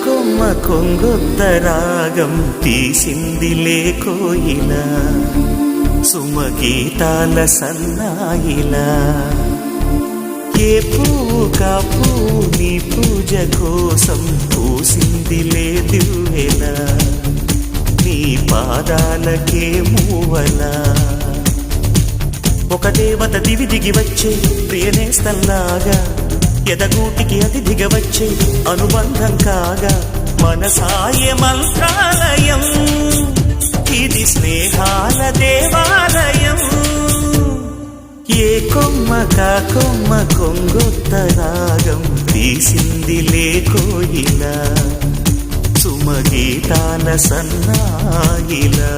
కొమ్మ కొంగొత్త రాగం తీసిందిలే కోయిలా సుమగీతాల సన్నాయిలా ఏ పువ్వు కాపు నీ పూజ కోసం పూసిందిలే దివ్వెలా నీ పాదాలకే మూవలా ఒక దేవత దివి దిగి వచ్చే ప్రియనేస్తల్లాగా ఎదగూటికి అతిథిగా వచ్చే అనుబంధం కాగా మనసాయ మంత్రాలయం ఇది స్నేహాల దేవాలయం ఏ కొమ్మ కొంగొత్త రాగం తీసిందిలే కోయిలా సుమగీతాల సన్నాయిలా